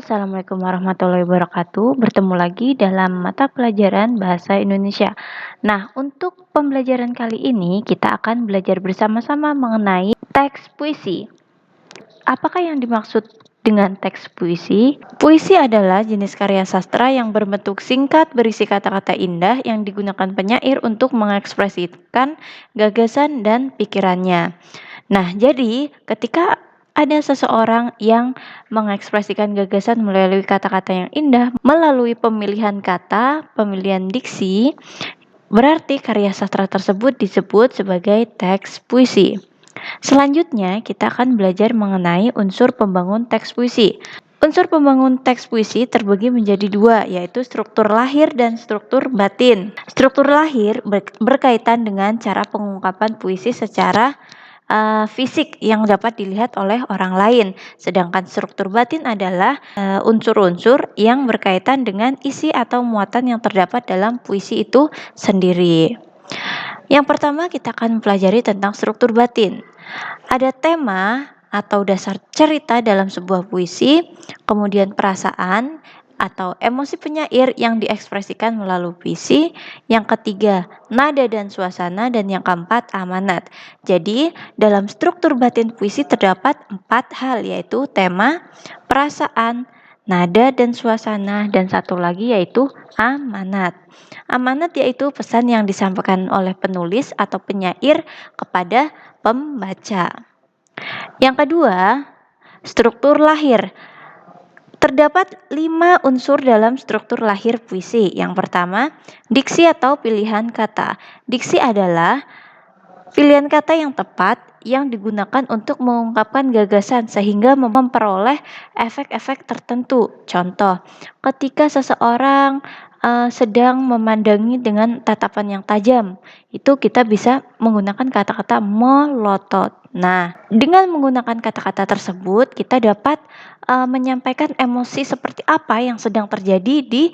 Assalamualaikum warahmatullahi wabarakatuh. Bertemu lagi dalam mata pelajaran Bahasa Indonesia. Nah, untuk pembelajaran kali ini kita akan belajar bersama-sama mengenai teks puisi. Apakah yang dimaksud dengan teks puisi? Puisi adalah jenis karya sastra yang berbentuk singkat berisi kata-kata indah yang digunakan penyair untuk mengekspresikan gagasan dan pikirannya. Nah, jadi ketika ada seseorang yang mengekspresikan gagasan melalui kata-kata yang indah, melalui pemilihan kata, pemilihan diksi, berarti karya sastra tersebut disebut sebagai teks puisi. Selanjutnya, kita akan belajar mengenai unsur pembangun teks puisi. Unsur pembangun teks puisi terbagi menjadi dua, yaitu struktur lahir dan struktur batin. Struktur lahir berkaitan dengan cara pengungkapan puisi secara fisik yang dapat dilihat oleh orang lain. Sedangkan struktur batin adalah unsur-unsur yang berkaitan dengan isi atau muatan yang terdapat dalam puisi itu sendiri. Yang pertama kita akan mempelajari tentang struktur batin. Ada tema atau dasar cerita dalam sebuah puisi, kemudian perasaan atau emosi penyair yang diekspresikan melalui puisi, yang ketiga nada dan suasana, dan yang keempat amanat. Jadi dalam struktur batin puisi terdapat 4 hal, yaitu tema, perasaan, nada dan suasana, dan satu lagi yaitu amanat. Amanat yaitu pesan yang disampaikan oleh penulis atau penyair kepada pembaca. Yang kedua, struktur lahir. Terdapat 5 unsur dalam struktur lahir puisi. Yang pertama, diksi atau pilihan kata. Diksi adalah pilihan kata yang tepat yang digunakan untuk mengungkapkan gagasan sehingga memperoleh efek-efek tertentu. Contoh, ketika seseorang sedang memandangi dengan tatapan yang tajam, itu kita bisa menggunakan kata-kata melotot. Nah, dengan menggunakan kata-kata tersebut, kita dapat menyampaikan emosi seperti apa yang sedang terjadi di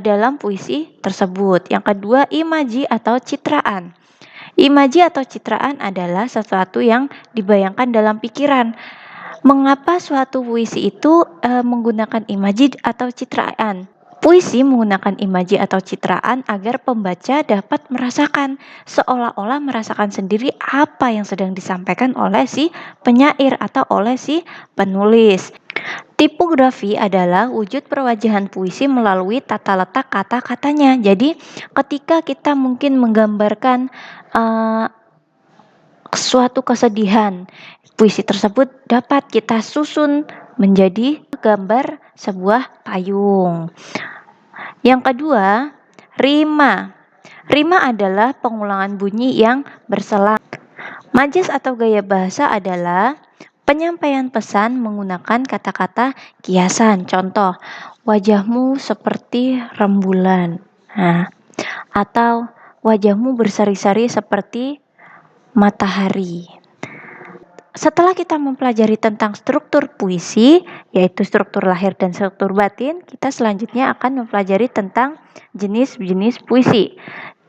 dalam puisi tersebut. Yang kedua, imaji atau citraan. Imaji atau citraan adalah sesuatu yang dibayangkan dalam pikiran. Mengapa suatu puisi itu menggunakan imaji atau citraan? Puisi menggunakan imaji atau citraan agar pembaca dapat merasakan, seolah-olah merasakan sendiri apa yang sedang disampaikan oleh si penyair atau oleh si penulis. Tipografi adalah wujud perwajahan puisi melalui tata letak kata-katanya. Jadi ketika kita mungkin menggambarkan suatu kesedihan, puisi tersebut dapat kita susun menjadi gambar sebuah payung. Yang kedua, rima. Rima adalah pengulangan bunyi yang berselang. Majas atau gaya bahasa adalah penyampaian pesan menggunakan kata-kata kiasan. Contoh, wajahmu seperti rembulan. Nah, atau wajahmu bersari-sari seperti matahari. Setelah kita mempelajari tentang struktur puisi, yaitu struktur lahir dan struktur batin, kita selanjutnya akan mempelajari tentang jenis-jenis puisi.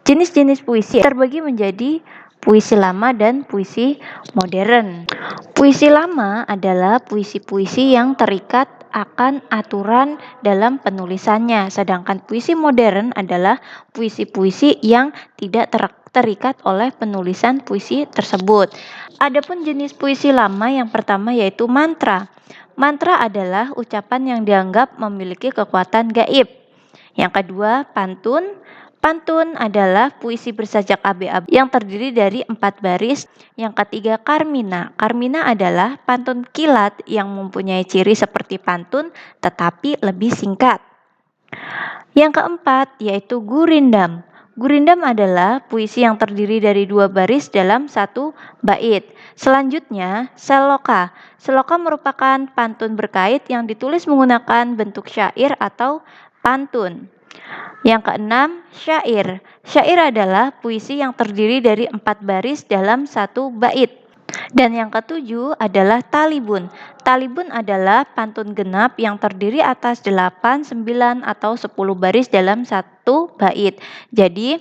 Jenis-jenis puisi terbagi menjadi puisi lama dan puisi modern. Puisi lama adalah puisi-puisi yang terikat akan aturan dalam penulisannya, sedangkan puisi modern adalah puisi-puisi yang tidak terikat oleh penulisan puisi tersebut. Adapun jenis puisi lama yang pertama yaitu mantra. Mantra adalah ucapan yang dianggap memiliki kekuatan gaib. Yang kedua, pantun. Pantun adalah puisi bersajak abe-abe yang terdiri dari 4 baris. Yang ketiga, karmina. Karmina adalah pantun kilat yang mempunyai ciri seperti pantun tetapi lebih singkat. Yang keempat yaitu gurindam. Gurindam adalah puisi yang terdiri dari 2 baris dalam 1 bait. Selanjutnya, seloka. Seloka merupakan pantun berkait yang ditulis menggunakan bentuk syair atau pantun. Yang keenam, syair. Syair adalah puisi yang terdiri dari 4 baris dalam 1 bait. Dan yang ketujuh adalah talibun. Talibun adalah pantun genap yang terdiri atas 8, 9, atau 10 baris dalam 1 bait. Jadi,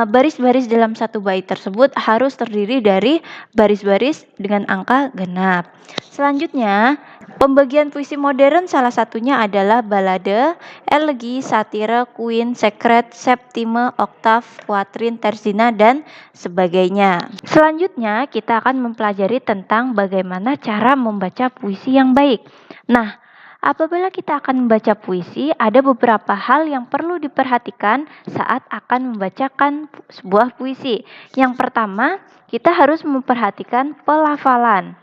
baris-baris dalam 1 bait tersebut harus terdiri dari baris-baris dengan angka genap. Selanjutnya, Pembagian puisi modern salah satunya adalah balade, elegi, satire, queen, secret, septime, oktav, kuatrin, terzina, dan sebagainya. Selanjutnya, kita akan mempelajari tentang bagaimana cara membaca puisi yang baik. Nah, apabila kita akan membaca puisi, ada beberapa hal yang perlu diperhatikan saat akan membacakan sebuah puisi. Yang pertama, kita harus memperhatikan pelafalan.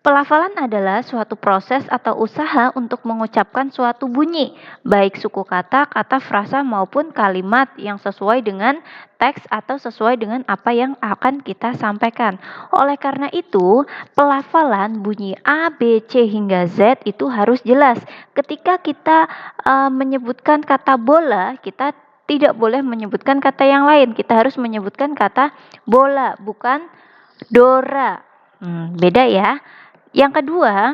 Pelafalan adalah suatu proses atau usaha untuk mengucapkan suatu bunyi, baik suku kata, kata frasa maupun kalimat yang sesuai dengan teks atau sesuai dengan apa yang akan kita sampaikan. Oleh karena itu, pelafalan bunyi A, B, C hingga Z itu harus jelas. Ketika kita menyebutkan kata bola, kita tidak boleh menyebutkan kata yang lain. Kita harus menyebutkan kata bola, bukan Dora. Beda ya. Yang kedua,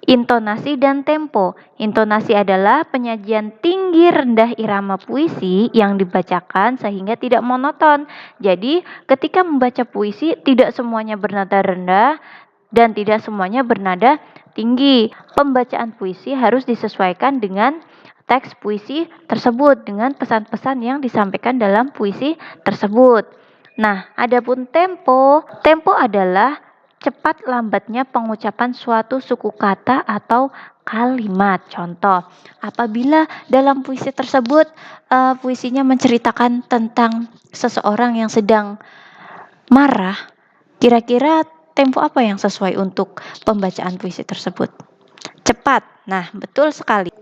intonasi dan tempo. Intonasi adalah penyajian tinggi rendah irama puisi yang dibacakan sehingga tidak monoton. Jadi, ketika membaca puisi tidak semuanya bernada rendah dan tidak semuanya bernada tinggi. Pembacaan puisi harus disesuaikan dengan teks puisi tersebut, dengan pesan-pesan yang disampaikan dalam puisi tersebut. Nah, adapun tempo, tempo adalah cepat lambatnya pengucapan suatu suku kata atau kalimat. Contoh, apabila dalam puisi tersebut puisinya menceritakan tentang seseorang yang sedang marah, kira-kira tempo apa yang sesuai untuk pembacaan puisi tersebut? Cepat. Nah, betul sekali.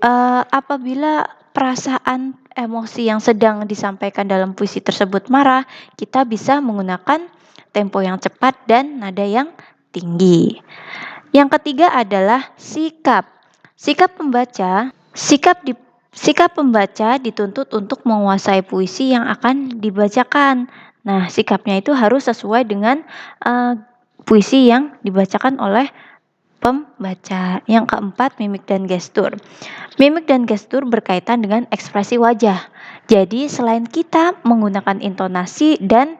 Apabila perasaan emosi yang sedang disampaikan dalam puisi tersebut marah, kita bisa menggunakan tempo yang cepat dan nada yang tinggi. Yang ketiga adalah sikap. Sikap pembaca dituntut untuk menguasai puisi yang akan dibacakan. Nah, sikapnya itu harus sesuai dengan puisi yang dibacakan oleh pembaca. Yang keempat, mimik dan gestur. Mimik dan gestur berkaitan dengan ekspresi wajah. Jadi, selain kita menggunakan intonasi dan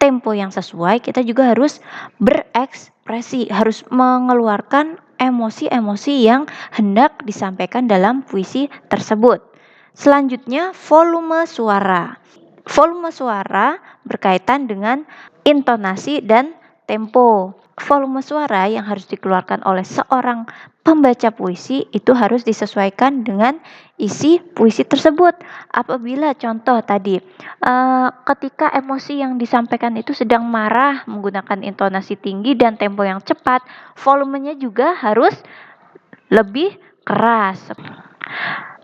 tempo yang sesuai, kita juga harus berekspresi, harus mengeluarkan emosi-emosi yang hendak disampaikan dalam puisi tersebut. Selanjutnya, volume suara. Volume suara berkaitan dengan intonasi dan tempo. Volume suara yang harus dikeluarkan oleh seorang pembaca puisi itu harus disesuaikan dengan isi puisi tersebut. Apabila contoh tadi, ketika emosi yang disampaikan itu sedang marah menggunakan intonasi tinggi dan tempo yang cepat, volumenya juga harus lebih keras.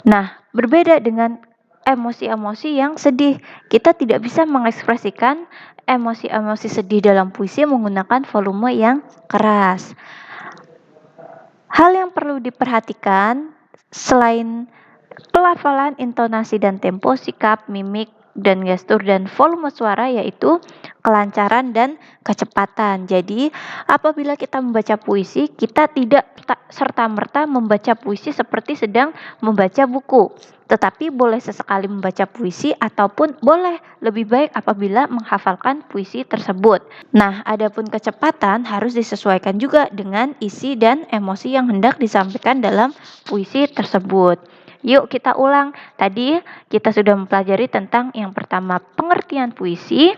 Nah, berbeda dengan emosi-emosi yang sedih. Kita tidak bisa mengekspresikan emosi-emosi sedih dalam puisi menggunakan volume yang keras. Hal yang perlu diperhatikan selain pelafalan, intonasi dan tempo, sikap, mimik, dan gestur dan volume suara yaitu kelancaran dan kecepatan. Jadi, apabila kita membaca puisi, kita tidak serta-merta membaca puisi seperti sedang membaca buku. Tetapi boleh sesekali membaca puisi ataupun boleh lebih baik apabila menghafalkan puisi tersebut. Nah, adapun kecepatan harus disesuaikan juga dengan isi dan emosi yang hendak disampaikan dalam puisi tersebut. Yuk kita ulang. Tadi kita sudah mempelajari tentang yang pertama pengertian puisi.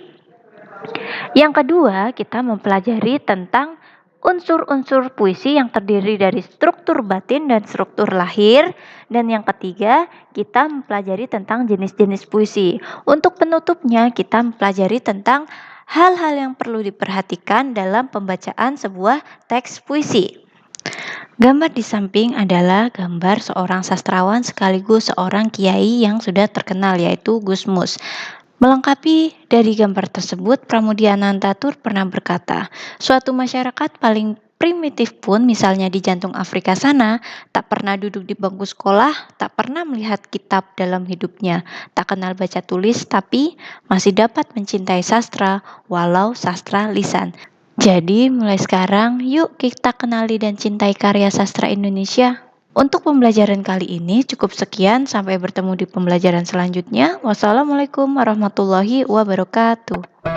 Yang kedua kita mempelajari tentang unsur-unsur puisi yang terdiri dari struktur batin dan struktur lahir. Dan yang ketiga kita mempelajari tentang jenis-jenis puisi. Untuk penutupnya kita mempelajari tentang hal-hal yang perlu diperhatikan dalam pembacaan sebuah teks puisi. Gambar di samping adalah gambar seorang sastrawan sekaligus seorang kiai yang sudah terkenal yaitu Gus Mus. Melengkapi dari gambar tersebut, Pramudia Anantatur pernah berkata, suatu masyarakat paling primitif pun misalnya di jantung Afrika sana, tak pernah duduk di bangku sekolah, tak pernah melihat kitab dalam hidupnya, tak kenal baca tulis, tapi masih dapat mencintai sastra walau sastra lisan. Jadi mulai sekarang yuk kita kenali dan cintai karya sastra Indonesia. Untuk pembelajaran kali ini cukup sekian, sampai bertemu di pembelajaran selanjutnya. Wassalamualaikum warahmatullahi wabarakatuh.